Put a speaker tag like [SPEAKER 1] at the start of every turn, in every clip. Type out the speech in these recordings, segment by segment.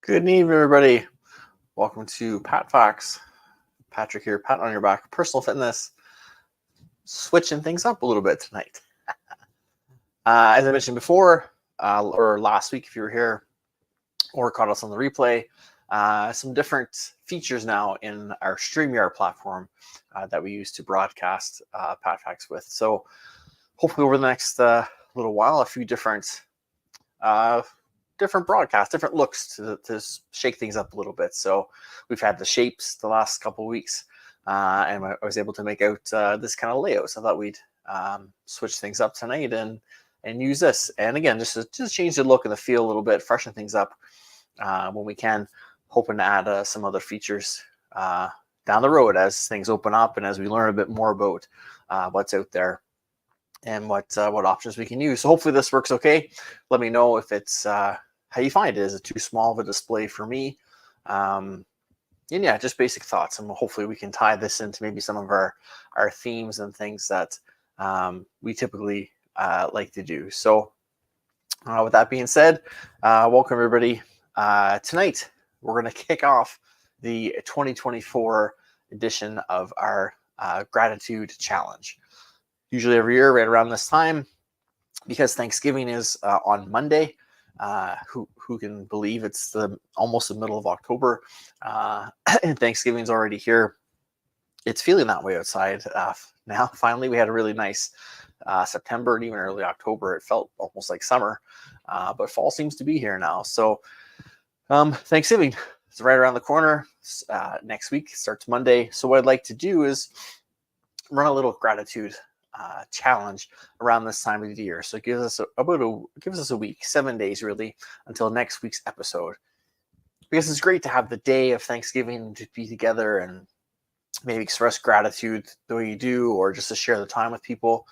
[SPEAKER 1] Good evening, everybody. Welcome to PatFacts. Patrick here, pat on your back, personal fitness. Switching things up a little bit tonight. As I mentioned before, or last week if you were here, or caught us on the replay, some different features now in our StreamYard platform that we use to broadcast PatFacts with. So hopefully over the next little while, a few different broadcasts, different looks to shake things up a little bit. So we've had the shapes the last couple of weeks, and I was able to make out this kind of layout. So I thought we'd switch things up tonight and use this. And again, just change the look and the feel a little bit, freshen things up when we can. Hoping to add some other features down the road as things open up and as we learn a bit more about what's out there and what options we can use. So hopefully this works okay. Let me know if it's how you find it. Is it too small of a display for me? And yeah, just basic thoughts, and hopefully we can tie this into maybe some of our themes and things that we typically like to do. So with that being said, welcome everybody. Tonight we're going to kick off the 2024 edition of our gratitude challenge. Usually every year right around this time, because Thanksgiving is on Monday. Who can believe it's almost the middle of October, and Thanksgiving's already here. It's feeling that way outside now. Finally, we had a really nice September and even early October. It felt almost like summer, but fall seems to be here now. So Thanksgiving is right around the corner. Next week starts Monday. So what I'd like to do is run a little gratitude challenge around this time of the year. So it gives us a week, 7 days really, until next week's episode. Because it's great to have the day of Thanksgiving to be together and maybe express gratitude the way you do, or just to share the time with people.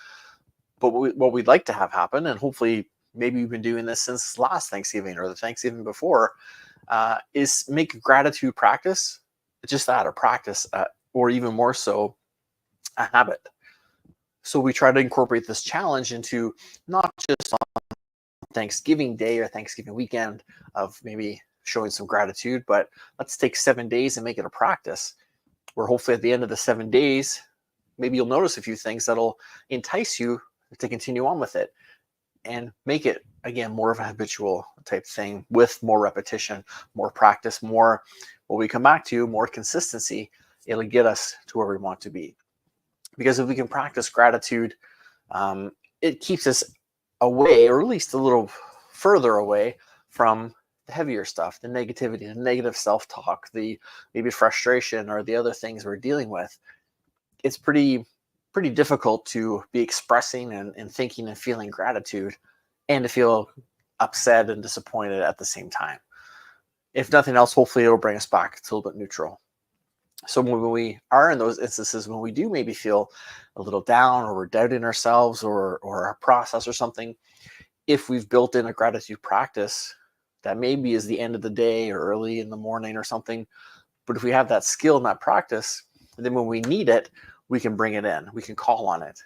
[SPEAKER 1] But what we'd like to have happen, and hopefully maybe we've been doing this since last Thanksgiving or the Thanksgiving before, is make a gratitude practice, just that, a practice, or even more so, a habit. So we try to incorporate this challenge into not just on Thanksgiving Day or Thanksgiving weekend of maybe showing some gratitude, but let's take 7 days and make it a practice where hopefully at the end of the 7 days, maybe you'll notice a few things that'll entice you to continue on with it and make it, again, more of a habitual type thing with more repetition, more practice, more what we come back to, more consistency. It'll get us to where we want to be. Because if we can practice gratitude, it keeps us away, or at least a little further away from the heavier stuff, the negativity, the negative self-talk, the maybe frustration, or the other things we're dealing with. It's pretty difficult to be expressing and thinking and feeling gratitude and to feel upset and disappointed at the same time. If nothing else, hopefully it'll bring us back to a little bit neutral. So when we are in those instances, when we do maybe feel a little down, or we're doubting ourselves or our process or something, if we've built in a gratitude practice that maybe is the end of the day or early in the morning or something, but if we have that skill and that practice, then when we need it, we can bring it in. We can call on it.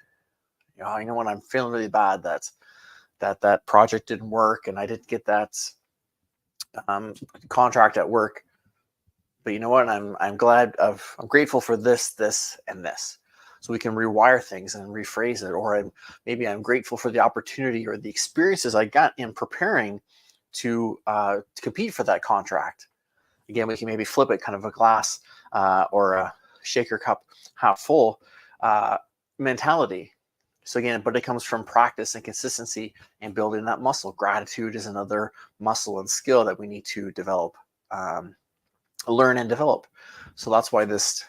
[SPEAKER 1] You know when I'm feeling really bad that project didn't work and I didn't get that contract at work. But you know what? I'm grateful for this, and this. So we can rewire things and rephrase it. Or maybe I'm grateful for the opportunity or the experiences I got in preparing to compete for that contract. Again, we can maybe flip it, kind of a glass or a shaker cup half full mentality. So again, but it comes from practice and consistency and building that muscle. Gratitude is another muscle and skill that we need to develop. Learn and develop. So that's why this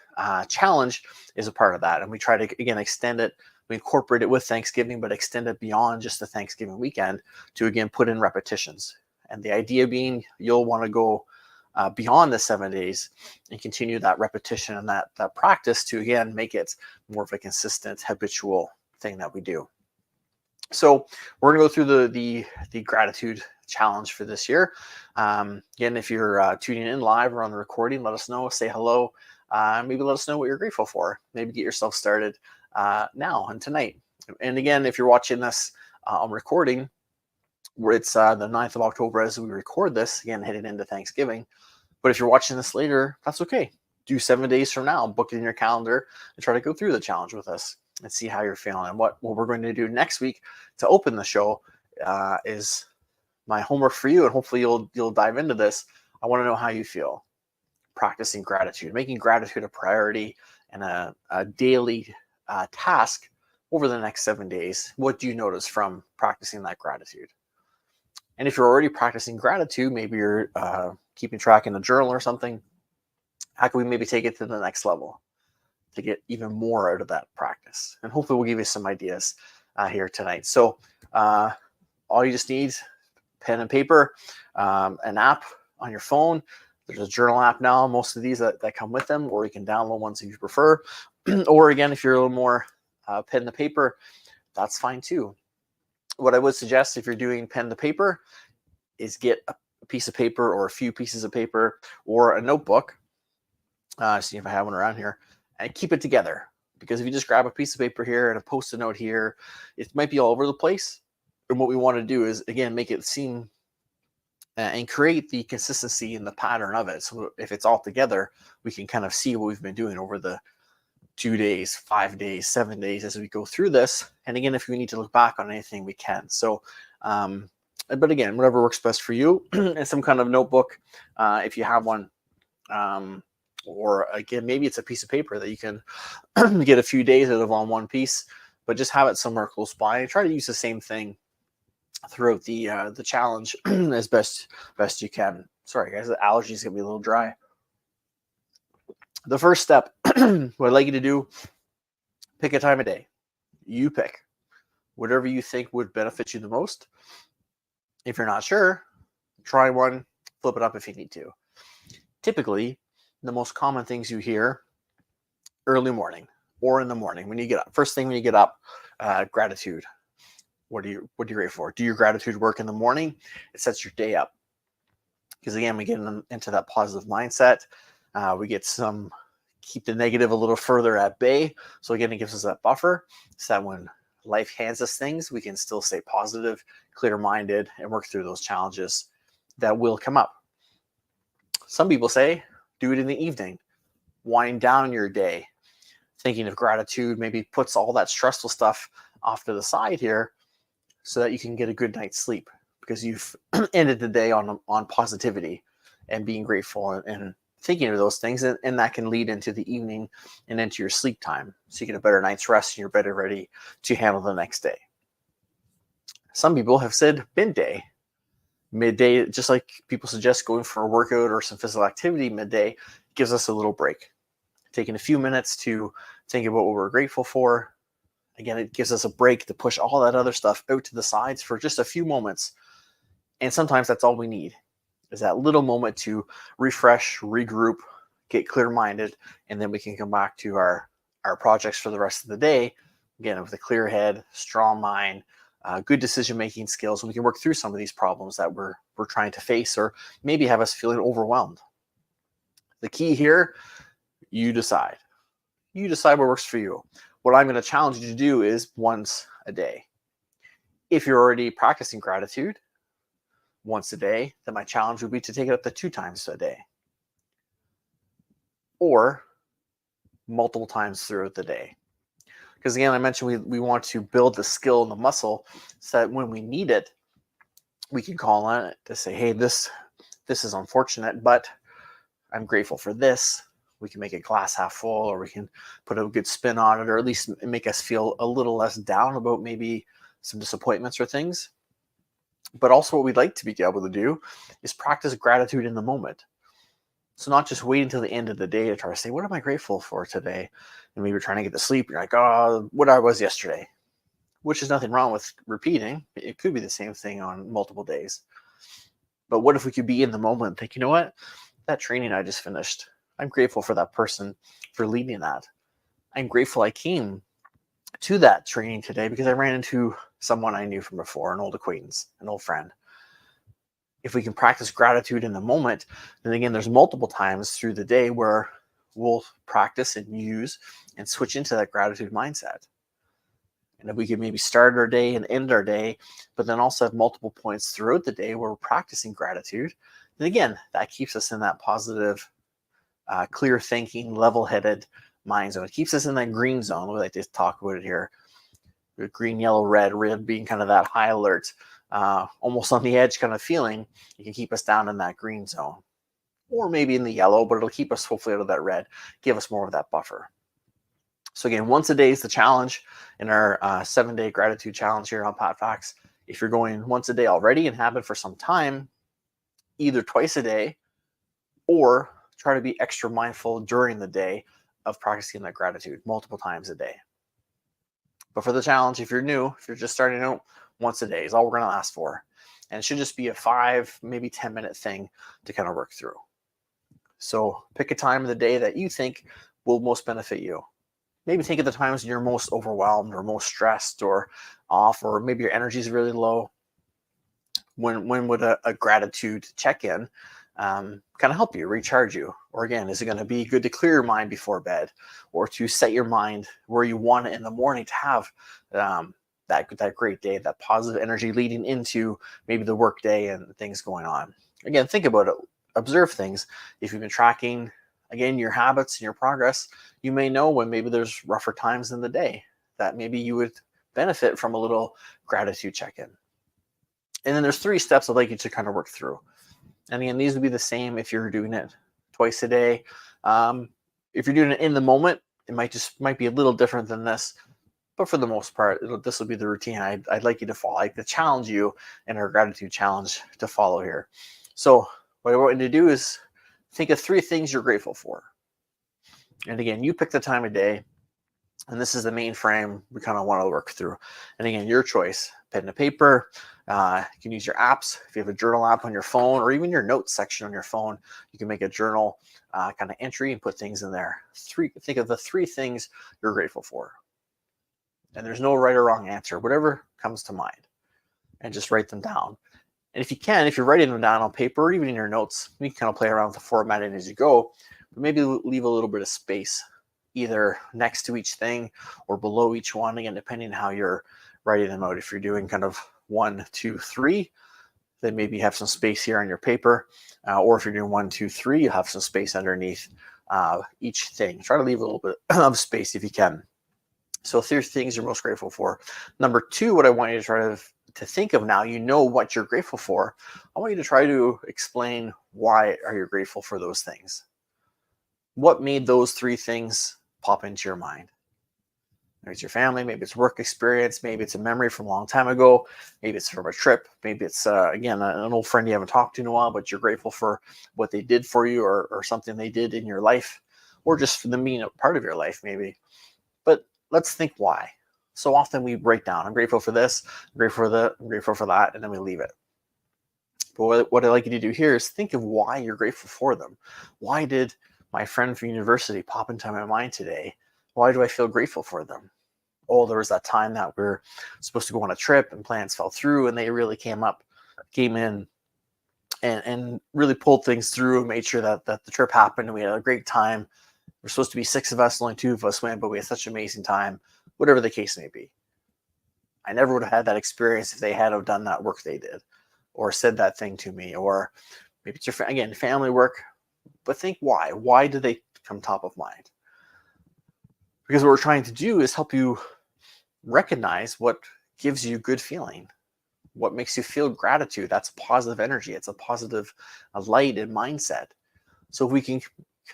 [SPEAKER 1] challenge is a part of that. And we try to, again, extend it. We incorporate it with Thanksgiving, but extend it beyond just the Thanksgiving weekend to, again, put in repetitions. And the idea being you'll want to go beyond the 7 days and continue that repetition and that practice to, again, make it more of a consistent, habitual thing that we do. So we're going to go through the gratitude challenge for this year. Again, if you're tuning in live or on the recording, let us know, say hello, maybe let us know what you're grateful for. Maybe get yourself started now and tonight. And again, if you're watching this on recording, It's the 9th of October as we record this, again, heading into Thanksgiving. But if you're watching this later, that's okay. Do 7 days from now, book it in your calendar, and try to go through the challenge with us and see how you're feeling. And what we're going to do next week to open the show is my homework for you, and hopefully you'll dive into this. I want to know how you feel practicing gratitude, making gratitude a priority and a daily task over the next 7 days. What do you notice from practicing that gratitude? And if you're already practicing gratitude, maybe you're keeping track in a journal or something, how can we maybe take it to the next level to get even more out of that practice? And hopefully we'll give you some ideas here tonight. So all you just need, pen and paper, an app on your phone. There's a journal app now, most of these that come with them, or you can download ones if you prefer. Or again, if you're a little more pen to paper, that's fine too. What I would suggest if you're doing pen to paper is get a piece of paper or a few pieces of paper or a notebook. See if I have one around here, and keep it together. Because if you just grab a piece of paper here and a post-it note here, it might be all over the place. And what we want to do is, again, make it seem and create the consistency and the pattern of it. So if it's all together, we can kind of see what we've been doing over the 2 days, 5 days, 7 days as we go through this. And again, if we need to look back on anything, we can. So, but again, whatever works best for you, and some kind of notebook, if you have one, or again, maybe it's a piece of paper that you can get a few days out of on one piece, but just have it somewhere close by and try to use the same thing throughout the challenge as best you can. Sorry guys, the allergies gonna be a little dry. The first step, what I'd like you to do, pick a time of day. You pick whatever you think would benefit you the most. If you're not sure, try one, flip it up if you need to. Typically, the most common things you hear early morning or in the morning when you get up. First thing when you get up, gratitude. What are you grateful for? Do your gratitude work in the morning? It sets your day up. Because again, we get into that positive mindset. We get keep the negative a little further at bay. So again, it gives us that buffer so that when life hands us things, we can still stay positive, clear-minded, and work through those challenges that will come up. Some people say, do it in the evening. Wind down your day. Thinking of gratitude maybe puts all that stressful stuff off to the side here so that you can get a good night's sleep because you've ended the day on positivity and being grateful and thinking of those things. And that can lead into the evening and into your sleep time. So you get a better night's rest and you're better ready to handle the next day. Some people have said midday, just like people suggest going for a workout or some physical activity midday, gives us a little break. Taking a few minutes to think about what we're grateful for. Again, it gives us a break to push all that other stuff out to the sides for just a few moments. And sometimes that's all we need, is that little moment to refresh, regroup, get clear-minded, and then we can come back to our projects for the rest of the day, again, with a clear head, strong mind, good decision-making skills, and we can work through some of these problems that we're trying to face or maybe have us feeling overwhelmed. The key here, you decide. You decide what works for you. What I'm going to challenge you to do is once a day. If you're already practicing gratitude once a day, then my challenge would be to take it up to 2 times a day. Or multiple times throughout the day. Because again, I mentioned we want to build the skill and the muscle so that when we need it, we can call on it to say, hey, this is unfortunate, but I'm grateful for this. We can make it glass half full, or we can put a good spin on it, or at least make us feel a little less down about maybe some disappointments or things. But also what we'd like to be able to do is practice gratitude in the moment. So not just wait until the end of the day to try to say, what am I grateful for today? And maybe you're trying to get to sleep. You're like, oh, what I was yesterday, which is nothing wrong with repeating. It could be the same thing on multiple days. But what if we could be in the moment and think, you know what? That training I just finished, I'm grateful for that person for leading that. I'm grateful I came to that training today because I ran into someone I knew from before, an old acquaintance, an old friend. If we can practice gratitude in the moment, then again, there's multiple times through the day where we'll practice and use and switch into that gratitude mindset. And if we could maybe start our day and end our day, but then also have multiple points throughout the day where we're practicing gratitude, then again, that keeps us in that positive, clear thinking, level-headed mind zone. It keeps us in that green zone. We like to talk about it here. Green, yellow, red being kind of that high alert, almost on the edge kind of feeling. It can keep us down in that green zone, or maybe in the yellow, but it'll keep us hopefully out of that red, give us more of that buffer. So again, once a day is the challenge in our 7-day gratitude challenge here on PatFacts. If you're going once a day already and have it for some time, either twice a day or try to be extra mindful during the day of practicing that gratitude multiple times a day. But for the challenge, if you're new, if you're just starting out, once a day is all we're going to ask for. And it should just be a 5, maybe 10-minute thing to kind of work through. So pick a time of the day that you think will most benefit you. Maybe think of the times you're most overwhelmed or most stressed or off, or maybe your energy is really low. When would a gratitude check-in kind of help you, recharge you? Or again, is it going to be good to clear your mind before bed, or to set your mind where you want it in the morning to have that great day, that positive energy leading into maybe the work day and things going on? Again, think about it, observe things. If you've been tracking, again, your habits and your progress, you may know when maybe there's rougher times in the day that maybe you would benefit from a little gratitude check-in. And then there's 3 steps I'd like you to kind of work through. And again, these would be the same if you're doing it twice a day. If you're doing it in the moment, it might be a little different than this. But for the most part, this will be the routine I'd like you to follow. I'd like to challenge you in our gratitude challenge to follow here. So what I want you to do is think of 3 things you're grateful for. And again, you pick the time of day, and this is the main frame we kind of want to work through. And again, your choice, pen and paper. You can use your apps. If you have a journal app on your phone, or even your notes section on your phone, you can make a journal kind of entry and put things in there. Think of the 3 things you're grateful for. And there's no right or wrong answer, whatever comes to mind. And just write them down. And if you're writing them down on paper or even in your notes, you can kind of play around with the formatting as you go, but maybe leave a little bit of space, either next to each thing or below each one, again, depending on how you're writing them out. If you're doing kind of 1, 2, 3, then maybe you have some space here on your paper. Or if you're doing 1, 2, 3, you have some space underneath each thing. Try to leave a little bit of space if you can. So 3 things you're most grateful for. Number 2, what I want you to try to think of now, you know what you're grateful for. I want you to try to explain why are you grateful for those things. What made those 3 things pop into your mind? Maybe it's your family, maybe it's work experience, maybe it's a memory from a long time ago, maybe it's from a trip, maybe it's, again, an old friend you haven't talked to in a while, but you're grateful for what they did for you, or something they did in your life, or just for them being a part of your life maybe. But let's think why. So often we break down, I'm grateful for this, I'm grateful for that, and then we leave it. But what I'd like you to do here is think of why you're grateful for them. Why did my friend from university pop into my mind today? Why do I feel grateful for them? Oh, there was that time that we were supposed to go on a trip and plans fell through, and they really came in and really pulled things through and made sure that the trip happened, and we had a great time. We're supposed to be 6 of us, only 2 of us went, but we had such an amazing time, whatever the case may be. I never would have had that experience if they had have done that work they did, or said that thing to me, or maybe it's your, again, family work. But think why. Why do they come top of mind? Because what we're trying to do is help you recognize what gives you good feeling, what makes you feel gratitude. That's positive energy. It's a positive light and mindset. So if we can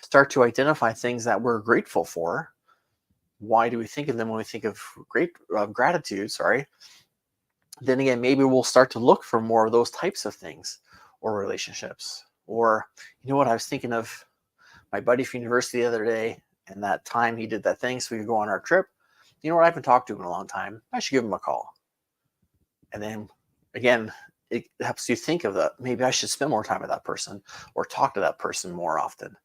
[SPEAKER 1] start to identify things that we're grateful for, why do we think of them when we think of gratitude? Then again, maybe we'll start to look for more of those types of things or relationships. Or, you know what, I was thinking of my buddy from university the other day, and that time he did that thing so we could go on our trip. You know what, I haven't talked to him in a long time. I should give him a call. And then again, it helps you think of that. Maybe I should spend more time with that person or talk to that person more often.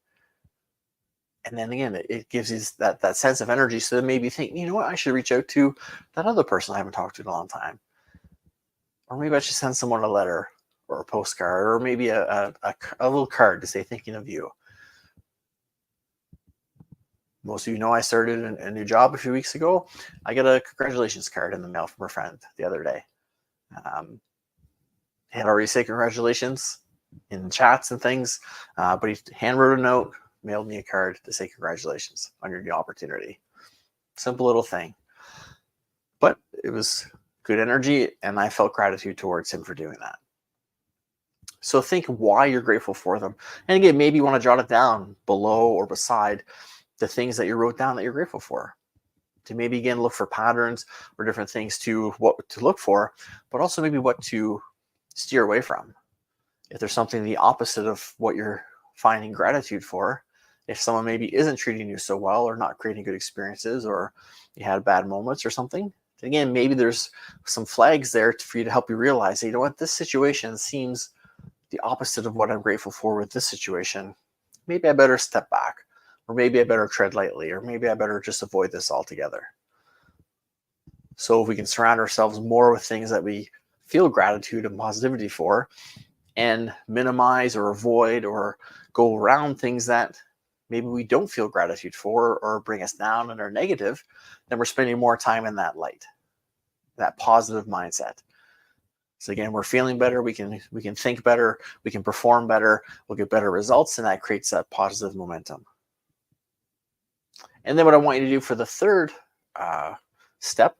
[SPEAKER 1] And then again, it gives you that sense of energy. So then maybe you think, you know what, I should reach out to that other person I haven't talked to in a long time. Or maybe I should send someone a letter or a postcard, or maybe a little card to say thinking of you. Most of you know I started a new job a few weeks ago. I got a congratulations card in the mail from a friend the other day. He had already said congratulations in chats and things, but he handwrote a note, mailed me a card to say congratulations on your new opportunity. Simple little thing, but it was good energy, and I felt gratitude towards him for doing that. So think why you're grateful for them. And again, maybe you want to jot it down below or beside the things that you wrote down that you're grateful for. To maybe again look for patterns or different things to what to look for, but also maybe what to steer away from. If there's something the opposite of what you're finding gratitude for, if someone maybe isn't treating you so well or not creating good experiences, or you had bad moments or something, then again, maybe there's some flags there for you to help you realize, hey, you know what, this situation seems the opposite of what I'm grateful for with this situation. Maybe I better step back, or maybe I better tread lightly, or maybe I better just avoid this altogether. So if we can surround ourselves more with things that we feel gratitude and positivity for, and minimize or avoid or go around things that maybe we don't feel gratitude for or bring us down and are negative, then we're spending more time in that light, that positive mindset. So again, we're feeling better, we can think better, we can perform better, we'll get better results, and that creates that positive momentum. And then what I want you to do for the third step,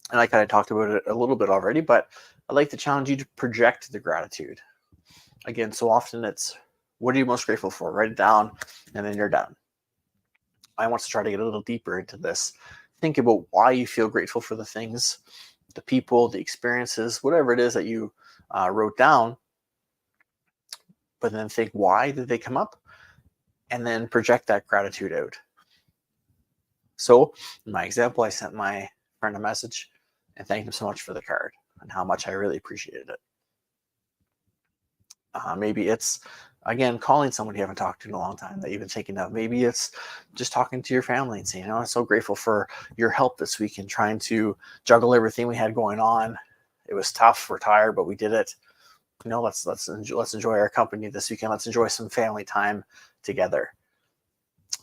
[SPEAKER 1] and I kind of talked about it a little bit already, but I'd like to challenge you to project the gratitude. Again, so often it's, what are you most grateful for? Write it down, and then you're done. I want to try to get a little deeper into this. Think about why you feel grateful for the things, the people, the experiences, whatever it is that you wrote down, but then think, why did they come up? And then project that gratitude out. So in my example, I sent my friend a message and thanked him so much for the card and how much I really appreciated it. Maybe it's, again, calling someone you haven't talked to in a long time that you've been thinking of. Maybe it's just talking to your family and saying, I'm so grateful for your help this week in trying to juggle everything we had going on. It was tough, we're tired, but we did it. Let's enjoy our company this weekend. Let's enjoy some family time together.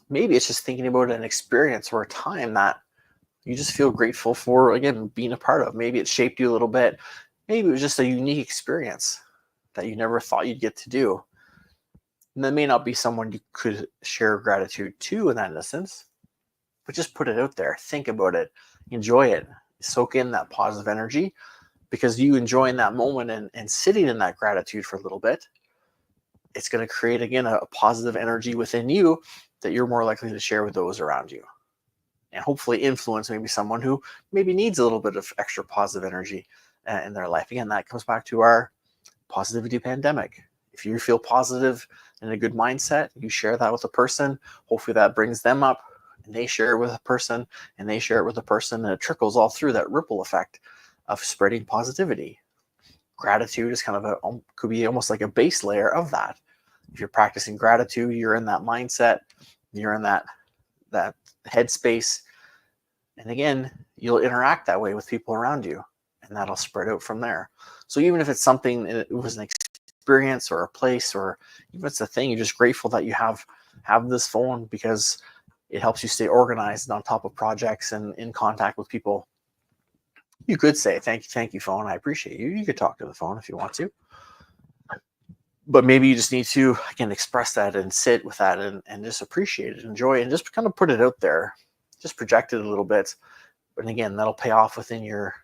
[SPEAKER 1] Maybe it's just thinking about an experience or a time that you just feel grateful for, again, being a part of. Maybe it shaped you a little bit. Maybe it was just a unique experience that you never thought you'd get to do. And that may not be someone you could share gratitude to in that instance, but just put it out there. Think about it. Enjoy it. Soak in that positive energy, because you enjoying that moment and sitting in that gratitude for a little bit, it's going to create, again, a positive energy within you that you're more likely to share with those around you. And hopefully influence maybe someone who maybe needs a little bit of extra positive energy in their life. Again, that comes back to our positivity pandemic. If you feel positive and a good mindset, you share that with a person. Hopefully that brings them up, and they share it with a person, and they share it with a person, and it trickles all through, that ripple effect of spreading positivity. Gratitude is kind of could be almost like a base layer of that. If you're practicing gratitude, you're in that mindset, you're in that headspace, and again, you'll interact that way with people around you, and that'll spread out from there. So even if it's something, it was an experience or a place, or even if it's a thing, you're just grateful that you have this phone because it helps you stay organized and on top of projects and in contact with people. You could say, thank you, phone, I appreciate you. You could talk to the phone if you want to. But maybe you just need to, again, express that and sit with that and just appreciate it, enjoy it, and just kind of put it out there. Just project it a little bit. But again, that'll pay off within your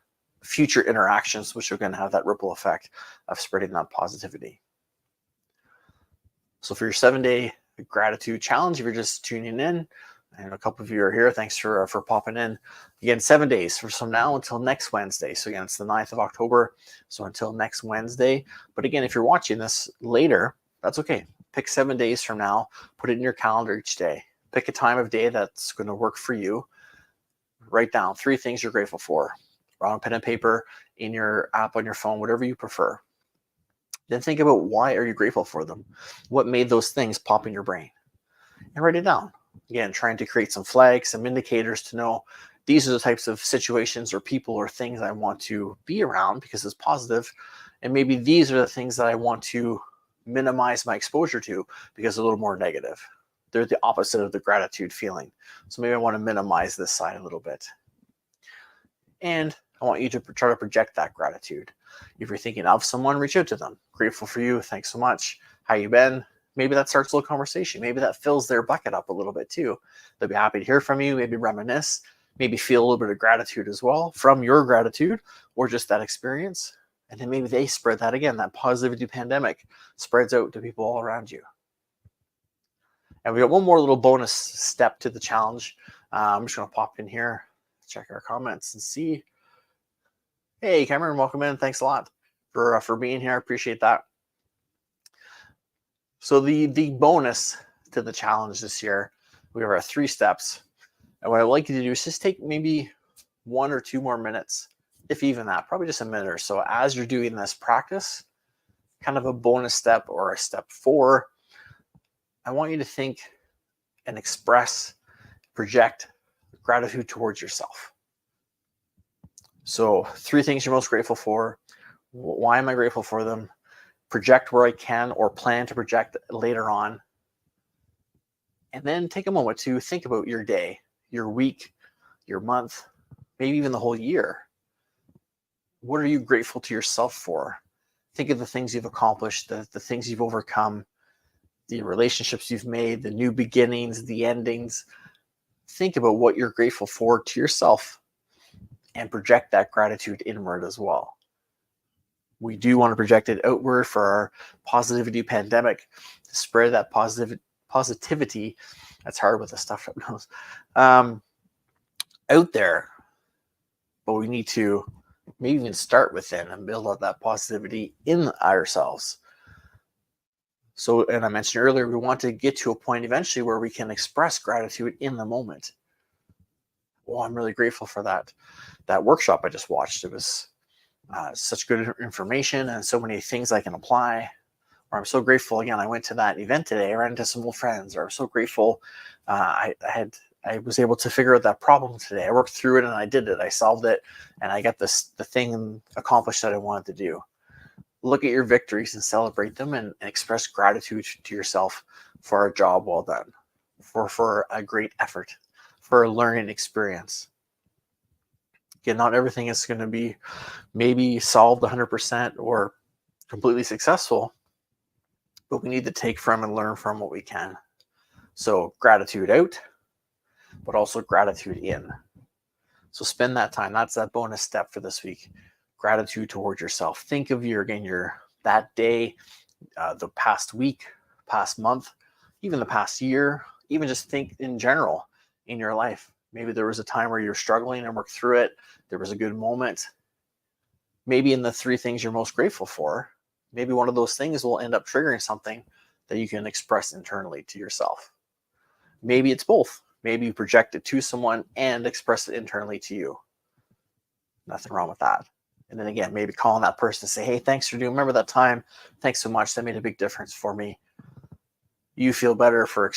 [SPEAKER 1] future interactions, which are going to have that ripple effect of spreading that positivity. So for your 7-day gratitude challenge, if you're just tuning in, and a couple of you are here, thanks for popping in. Again, 7 days from now until next Wednesday. So again, it's the 9th of October. So until next Wednesday. But again, if you're watching this later, that's okay. Pick 7 days from now, put it in your calendar each day. Pick a time of day that's going to work for you. Write down 3 things you're grateful for. Write on pen and paper, in your app on your phone, whatever you prefer. Then think about, why are you grateful for them? What made those things pop in your brain? And write it down. Again, trying to create some flags, some indicators to know these are the types of situations or people or things I want to be around because it's positive. And maybe these are the things that I want to minimize my exposure to because it's a little more negative. they're the opposite of the gratitude feeling. So maybe I want to minimize this side a little bit. And I want you to try to project that gratitude. If you're thinking of someone, reach out to them. Grateful for you. Thanks so much. How you been? Maybe that starts a little conversation. Maybe that fills their bucket up a little bit too. They'll be happy to hear from you, maybe reminisce, maybe feel a little bit of gratitude as well from your gratitude or just that experience. And then maybe they spread that again. That positivity pandemic spreads out to people all around you. And we got one more little bonus step to the challenge. I'm just going to pop in here, check our comments and see. Hey, Cameron, welcome in. Thanks a lot for being here. I appreciate that. So the bonus to the challenge this year, we have our 3 steps. And what I'd like you to do is just take maybe 1 or 2 more minutes, if even that, probably just a minute or so as you're doing this practice, kind of a bonus step or a step 4. I want you to think and express, project gratitude towards yourself. So 3 things you're most grateful for. Why am I grateful for them? Project where I can or plan to project later on. And then take a moment to think about your day, your week, your month, maybe even the whole year. What are you grateful to yourself for? Think of the things you've accomplished, the things you've overcome, the relationships you've made, the new beginnings, the endings. Think about what you're grateful for to yourself and project that gratitude inward as well. We do want to project it outward for our positivity pandemic, to spread that positivity. That's hard with the stuff up nose. Out there. But we need to maybe even start within and build up that positivity in ourselves. So, and I mentioned earlier, we want to get to a point eventually where we can express gratitude in the moment. Well, I'm really grateful for that workshop I just watched. It was such good information and so many things I can apply. Or I'm so grateful, again, I went to that event today, I ran into some old friends. Or I'm so grateful I was able to figure out that problem today. I worked through it and I did it. I solved it and I got the thing accomplished that I wanted to do. Look at your victories and celebrate them and express gratitude to yourself for a job well done, for a great effort, for a learning experience. Again, not everything is going to be maybe solved 100% or completely successful, but we need to take from and learn from what we can. So gratitude out, but also gratitude in. So spend that time. That's that bonus step for this week. Gratitude towards yourself. Think of your that day, the past week, past month, even the past year, even just think in general in your life. Maybe there was a time where you're struggling and worked through it. There was a good moment. Maybe in the 3 things you're most grateful for, maybe one of those things will end up triggering something that you can express internally to yourself. Maybe it's both. Maybe you project it to someone and express it internally to you. Nothing wrong with that. And then again, maybe calling that person and say, hey, thanks for remember that time. Thanks so much. That made a big difference for me. You feel better for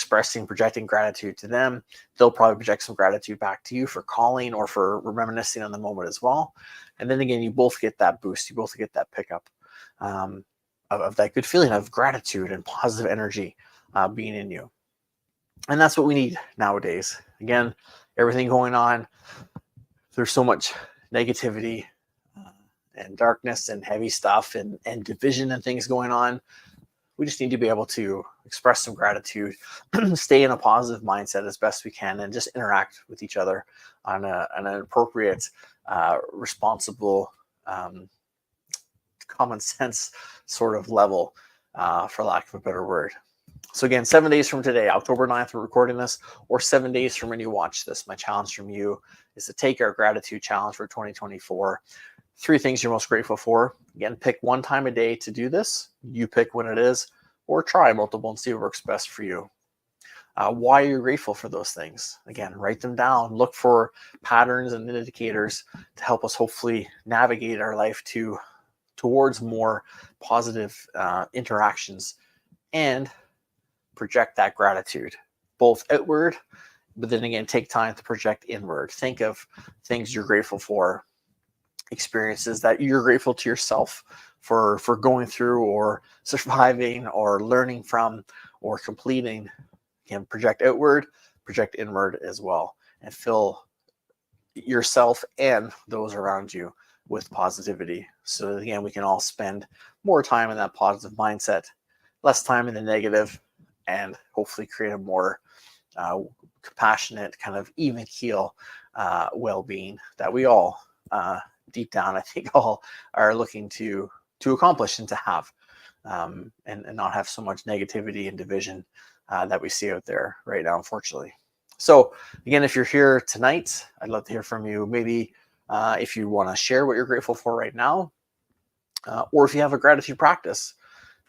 [SPEAKER 1] projecting gratitude to them. They'll probably project some gratitude back to you for calling or for reminiscing on the moment as well. And then again, you both get that boost. You both get that pickup of that good feeling of gratitude and positive energy being in you. And that's what we need nowadays. Again, everything going on. There's so much negativity and darkness and heavy stuff and division and things going on. We just need to be able to express some gratitude, stay in a positive mindset as best we can, and just interact with each other on an appropriate, responsible, common sense sort of level, for lack of a better word. So again, 7 days from today, October 9th, we're recording this, or 7 days from when you watch this, my challenge from you is to take our gratitude challenge for 2024. 3 things you're most grateful for. Again, pick 1 time a day to do this. You pick when it is, or try multiple and see what works best for you. Why are you grateful for those things? Again, write them down. Look for patterns and indicators to help us hopefully navigate our life towards more positive interactions and project that gratitude, both outward, but then again, take time to project inward. Think of things you're grateful for, experiences that you're grateful to yourself for going through or surviving or learning from or completing. Again, project outward, project inward as well, and fill yourself and those around you with positivity. So again, we can all spend more time in that positive mindset, less time in the negative, and hopefully create a more compassionate, kind of even keel well-being that we all deep down, I think, all are looking to accomplish and to have, and not have so much negativity and division that we see out there right now, unfortunately. So again, if you're here tonight, I'd love to hear from you. Maybe if you want to share what you're grateful for right now, or if you have a gratitude practice.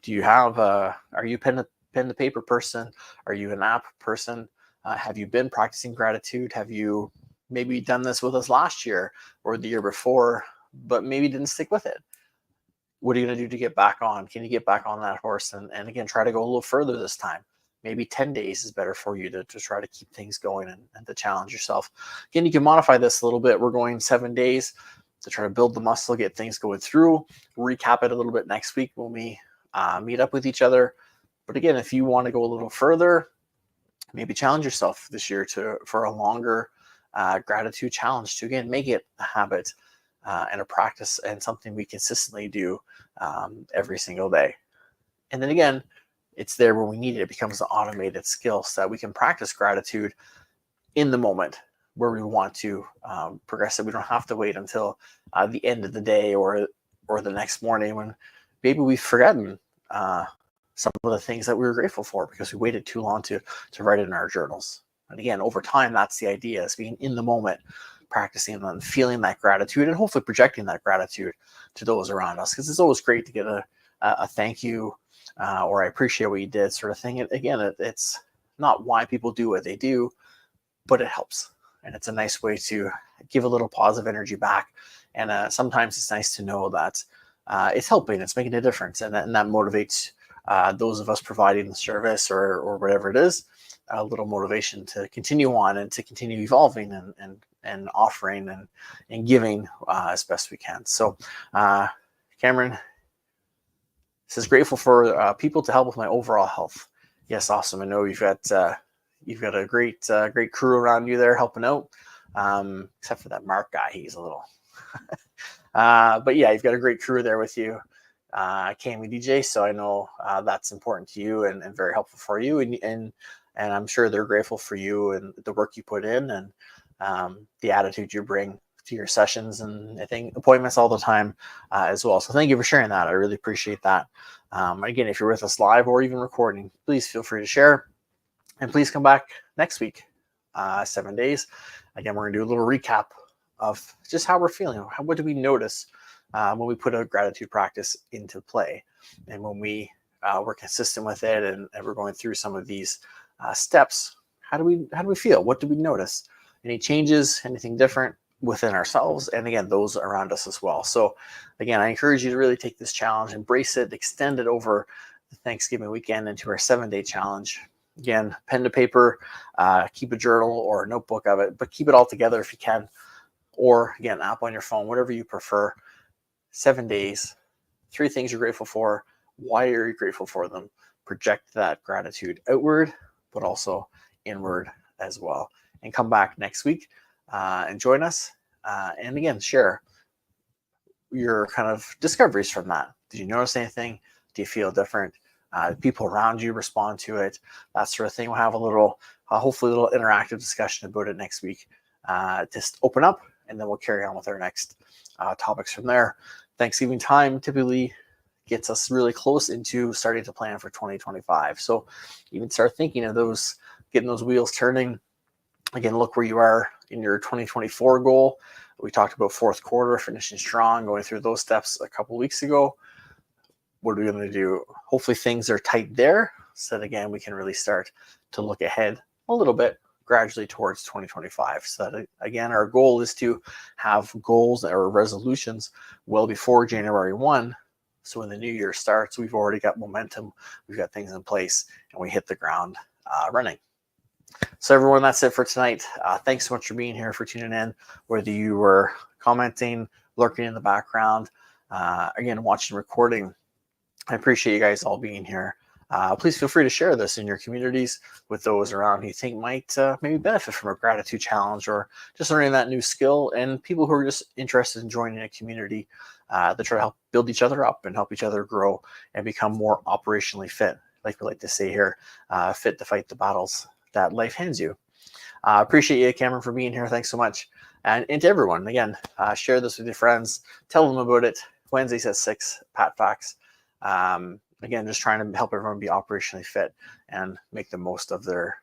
[SPEAKER 1] Do you have are you pen to paper person? Are you an app person? Have you been practicing gratitude? Have you maybe done this with us last year or the year before, but maybe didn't stick with it? What are you going to do to get back on? Can you get back on that horse and again, try to go a little further this time? Maybe 10 days is better for you to try to keep things going and to challenge yourself. Again, you can modify this a little bit. We're going 7 days to try to build the muscle, get things going through. We'll recap it a little bit next week when we meet up with each other. But again, if you want to go a little further, maybe challenge yourself this year for a longer gratitude challenge to, again, make it a habit and a practice and something we consistently do every single day. And then again, it's there when we need it. It becomes an automated skill so that we can practice gratitude in the moment where we want to progress it. We don't have to wait until the end of the day or the next morning when maybe we've forgotten some of the things that we were grateful for because we waited too long to write it in our journals. And again, over time, that's the idea, is being in the moment, practicing and feeling that gratitude and hopefully projecting that gratitude to those around us. Because it's always great to get a thank you or I appreciate what you did sort of thing. And again, it's not why people do what they do, but it helps. And it's a nice way to give a little positive energy back. And sometimes it's nice to know that it's helping, it's making a difference. And that motivates those of us providing the service or whatever it is, a little motivation to continue on and to continue evolving and offering and giving as best we can. So Cameron says, grateful for people to help with my overall health. Yes, awesome. I know you've got a great crew around you there helping out, except for that Mark guy. He's a little, but yeah, you've got a great crew there with you, Cami DJ. So I know that's important to you and very helpful for you. And I'm sure they're grateful for you and the work you put in and the attitude you bring to your sessions and I think appointments all the time as well. So thank you for sharing that. I really appreciate that. Again, if you're with us live or even recording, please feel free to share and please come back next week, 7 days. Again, we're gonna do a little recap of just how we're feeling. What do we notice when we put a gratitude practice into play and when we're consistent with it and we're going through some of these steps. How do we feel? What do we notice? Any changes, anything different within ourselves, and again, those around us as well. So again, I encourage you to really take this challenge, embrace it, extend it over the Thanksgiving weekend into our 7-day challenge. Again, pen to paper, keep a journal or a notebook of it, but keep it all together if you can, or again, app on your phone, whatever you prefer. 7 days, 3 things you're grateful for. Why are you grateful for them? Project that gratitude outward, but also inward as well. And come back next week and join us. And again, share your kind of discoveries from that. Did you notice anything? Do you feel different? People around you respond to it, that sort of thing. We'll have a little, hopefully a little interactive discussion about it next week. Just open up and then we'll carry on with our next topics from there. Thanksgiving time typically gets us really close into starting to plan for 2025. So even start thinking of those, getting those wheels turning. Again, look where you are in your 2024 goal. We talked about fourth quarter, finishing strong, going through those steps a couple of weeks ago. What are we going to do? Hopefully things are tight there so that, again, we can really start to look ahead a little bit gradually towards 2025. So that, again, our goal is to have goals or resolutions well before January 1. So when the new year starts, we've already got momentum, we've got things in place, and we hit the ground running. So everyone, that's it for tonight. Thanks so much for being here, for tuning in, whether you were commenting, lurking in the background, again, watching, recording. I appreciate you guys all being here. Please feel free to share this in your communities with those around who you think might maybe benefit from a gratitude challenge or just learning that new skill, and people who are just interested in joining a community that try to help build each other up and help each other grow and become more operationally fit, like we like to say here, fit to fight the battles that life hands you. Appreciate you, Cameron, for being here. Thanks so much. And to everyone, again, share this with your friends. Tell them about it. Wednesdays at 6, PatFacts. Again, just trying to help everyone be operationally fit and make the most of their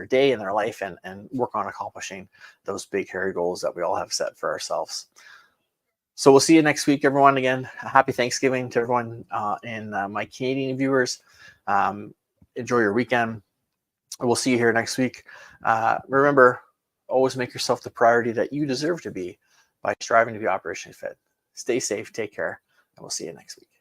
[SPEAKER 1] day and their life, and work on accomplishing those big, hairy goals that we all have set for ourselves. So we'll see you next week, everyone. Again, happy Thanksgiving to everyone and my Canadian viewers. Enjoy your weekend. We'll see you here next week. Remember, always make yourself the priority that you deserve to be by striving to be operationally fit. Stay safe, take care, and we'll see you next week.